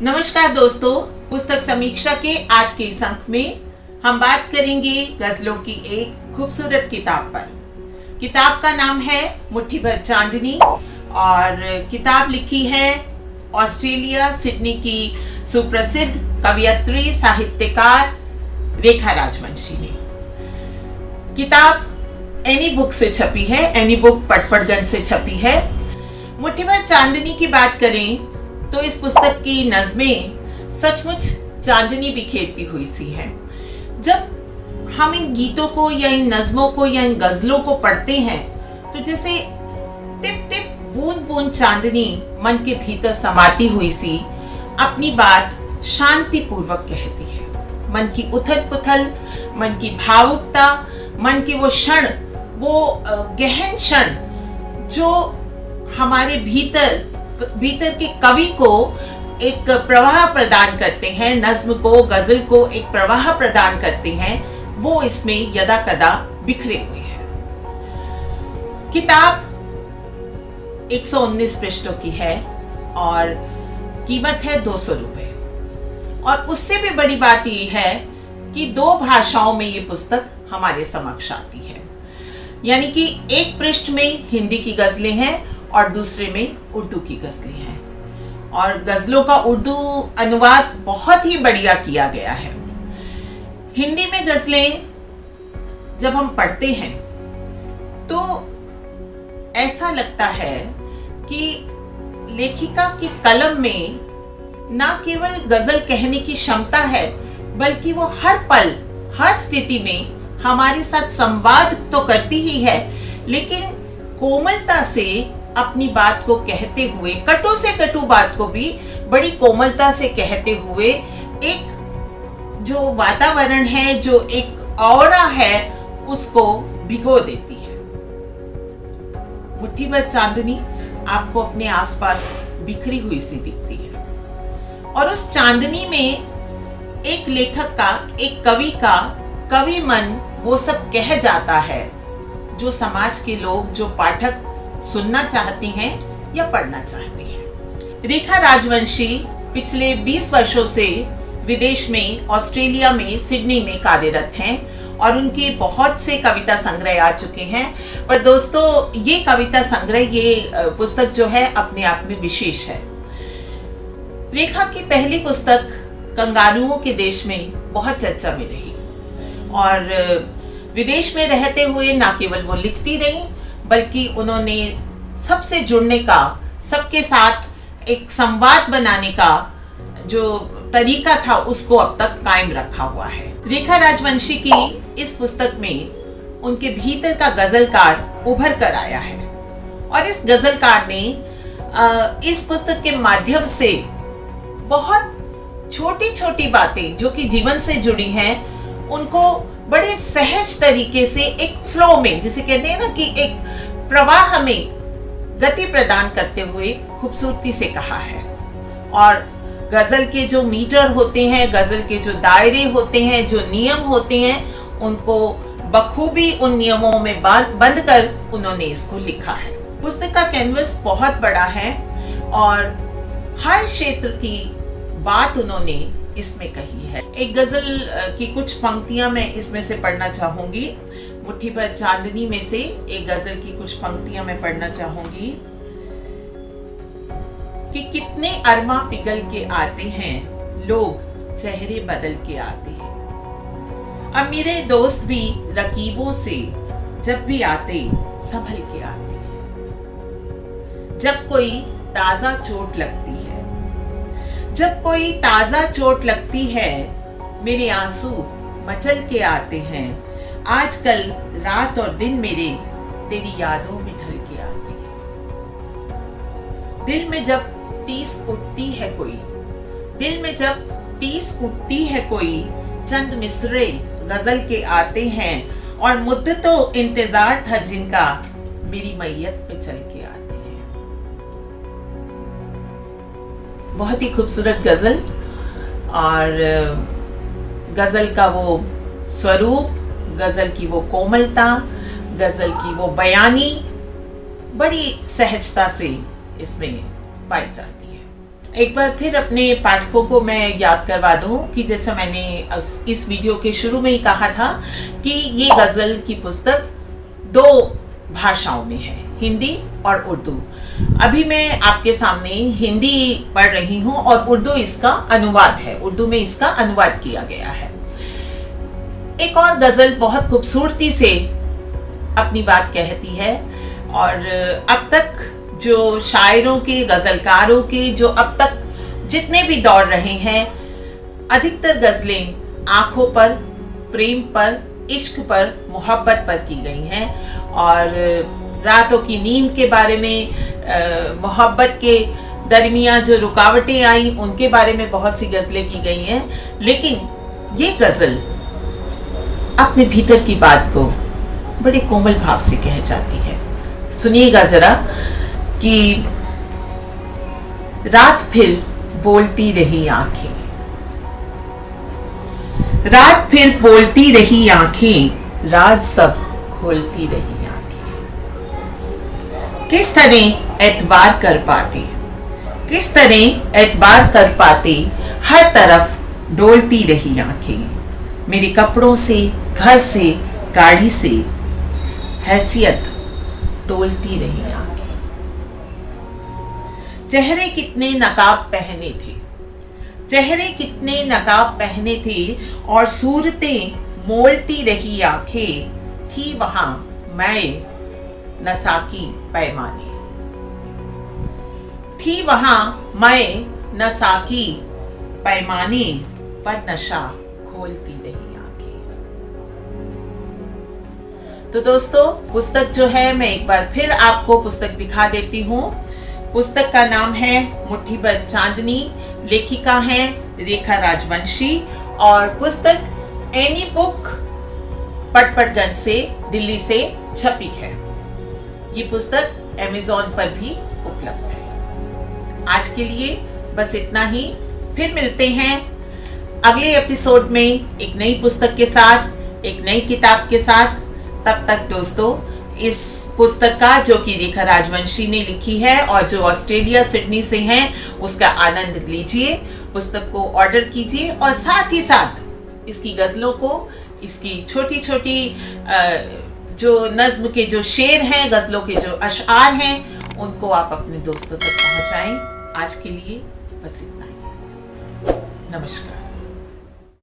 नमस्कार दोस्तों, पुस्तक समीक्षा के आज के इस अंक में हम बात करेंगे गजलों की एक खूबसूरत किताब पर। किताब का नाम है मुट्ठी भर चांदनी और किताब लिखी है ऑस्ट्रेलिया सिडनी की सुप्रसिद्ध कवयित्री साहित्यकार रेखा राजवंशी ने। किताब एनी बुक से छपी है, एनी बुक पटपड़गंज से छपी है। मुट्ठी भर चांदनी की बात करें तो इस पुस्तक की नज़में सचमुच चांदनी बिखेरती हुई सी है। जब हम इन गीतों को या इन नज़मों को या इन गज़लों को पढ़ते हैं तो जैसे टिप टिप बूंद बूंद चांदनी मन के भीतर समाती हुई सी अपनी बात शांति पूर्वक कहती है। मन की उथल पुथल, मन की भावुकता, मन के वो क्षण, वो गहन क्षण जो हमारे भीतर के कवि को एक प्रवाह प्रदान करते हैं, नज्म को, गजल को एक प्रवाह प्रदान करते हैं, वो इसमें यदा कदा बिखरे हुए हैं। किताब 119 पृष्ठों की है और कीमत है 200 रुपए। और उससे भी बड़ी बात ये है कि 2 भाषाओं में ये पुस्तक हमारे समक्ष आती है। यानी कि एक पृष्ठ में हिंदी की गजलें हैं और दूसरे में उर्दू की गजलें हैं। और गजलों का उर्दू अनुवाद बहुत ही बढ़िया किया गया है। हिंदी में गजलें जब हम पढ़ते हैं तो ऐसा लगता है कि लेखिका की कलम में ना केवल गजल कहने की क्षमता है, बल्कि वो हर पल, हर स्थिति में हमारे साथ संवाद तो करती ही है, लेकिन कोमलता से अपनी बात को कहते हुए, कटु से कटु बात को भी बड़ी कोमलता से कहते हुए एक जो वातावरण है, जो एक ऑरा है, उसको भिगो देती है। मुट्ठी भर चांदनी आपको अपने आसपास बिखरी हुई सी दिखती है और उस चांदनी में एक लेखक का, एक कवि का कवि मन वो सब कह जाता है जो समाज के लोग, जो पाठक सुनना चाहती हैं या पढ़ना चाहती हैं। रेखा राजवंशी पिछले 20 वर्षों से विदेश में, ऑस्ट्रेलिया में, सिडनी में कार्यरत हैं और उनके बहुत से कविता संग्रह आ चुके हैं। पर दोस्तों, ये कविता संग्रह, ये पुस्तक जो है अपने आप में विशेष है। रेखा की पहली पुस्तक कंगारुओं के देश में बहुत चर्चा में रही और विदेश में रहते हुए न केवल वो लिखती रही, बल्कि उन्होंने सबसे जुड़ने का, सबके साथ एक संवाद बनाने का जो तरीका था उसको अब तक कायम रखा हुआ है। रेखा राजवंशी की इस पुस्तक में उनके भीतर का गजलकार उभर कर आया है और इस गजलकार ने इस पुस्तक के माध्यम से बहुत छोटी छोटी बातें जो कि जीवन से जुड़ी हैं, उनको बड़े सहज तरीके से एक फ्लो में, जिसे कहते हैं ना कि एक प्रवाह में गति प्रदान करते हुए खूबसूरती से कहा है। और गजल के जो मीटर होते हैं, गजल के जो दायरे होते हैं, जो नियम होते हैं, उनको बखूबी उन नियमों में बंद कर उन्होंने इसको लिखा है। पुस्तक का कैनवस बहुत बड़ा है और हर क्षेत्र की बात उन्होंने इसमें कही है। एक गजल की कुछ पंक्तियां मैं इसमें से पढ़ना चाहूंगी। मुट्ठी भर चांदनी में से एक गजल की कुछ पंक्तियां मैं पढ़ना चाहूंगी कि कितने अरमा पिघल के आते हैं, लोग चेहरे बदल के आते हैं। अब मेरे दोस्त भी रकीबों से जब भी आते संभल के आते हैं। जब कोई ताजा चोट लगती है, जब कोई ताजा चोट लगती है, मेरे आंसू मचल के आते हैं। आजकल रात और दिन मेरे तेरी यादों में ढल के आते हैं। दिल में जब टीस उठती है कोई, दिल में जब टीस उठती है कोई, चंद मिसरे गजल के आते हैं और मुद्दतों इंतजार था जिनका, मेरी मैयत पे चल के आते हैं। बहुत ही खूबसूरत गजल और गजल का वो स्वरूप, गजल की वो कोमलता, गजल की वो बयानी बड़ी सहजता से इसमें पाई जाती है। एक बार फिर अपने पाठकों को मैं याद करवा दूं कि जैसा मैंने इस वीडियो के शुरू में ही कहा था कि ये गज़ल की पुस्तक 2 भाषाओं में है, हिंदी और उर्दू। अभी मैं आपके सामने हिंदी पढ़ रही हूँ और उर्दू इसका अनुवाद है, उर्दू में इसका अनुवाद किया गया है। एक और गज़ल बहुत खूबसूरती से अपनी बात कहती है और अब तक जो शायरों के, गज़लकारों के जो अब तक जितने भी दौर रहे हैं, अधिकतर गज़लें आँखों पर, प्रेम पर, इश्क पर, मोहब्बत पर की गई हैं और रातों की नींद के बारे में, मोहब्बत के दरमियान जो रुकावटें आई उनके बारे में बहुत सी गज़लें की गई हैं। लेकिन ये गज़ल अपने भीतर की बात को बड़े कोमल भाव से कह जाती है। सुनिएगा ज़रा कि रात फिर बोलती रही आंखें, रात फिर बोलती रही आंखें, राज सब खोलती रही आंखें। किस तरह एतबार कर पाते, किस तरह एतबार कर पाते, हर तरफ डोलती रही आंखें। मेरे कपड़ों से, घर से, गाड़ी से हैसियत तोलती रही आंखें। चेहरे कितने नकाब पहने थे, चेहरे कितने नकाब पहने थे और सूरतें मोलती रही आंखें। थी वहां मैं नसाकी पैमाने, थी वहां मैं नसाकी पैमाने, पर नशा खोलती रही आंखें। तो दोस्तों, पुस्तक जो है मैं एक बार फिर आपको पुस्तक दिखा देती हूँ। पुस्तक का नाम है मुट्ठी भर चांदनी, लेखिका हैं रेखा राजवंशी और पुस्तक एनी बुक पटपटगंज से, दिल्ली से छपी है। ये पुस्तक अमेज़न पर भी उपलब्ध है। आज के लिए बस इतना ही, फिर मिलते हैं अगले एपिसोड में एक नई पुस्तक के साथ, एक नई किताब के साथ। तब तक दोस्तों, इस पुस्तक का जो कि रेखा राजवंशी ने लिखी है और जो ऑस्ट्रेलिया सिडनी से हैं, उसका आनंद लीजिए, पुस्तक को ऑर्डर कीजिए और साथ ही साथ इसकी गज़लों को, इसकी छोटी छोटी जो नज़्म के जो शेर हैं, गज़लों के जो अशआर हैं, उनको आप अपने दोस्तों तक पहुंचाएं। आज के लिए बस इतना ही। नमस्कार।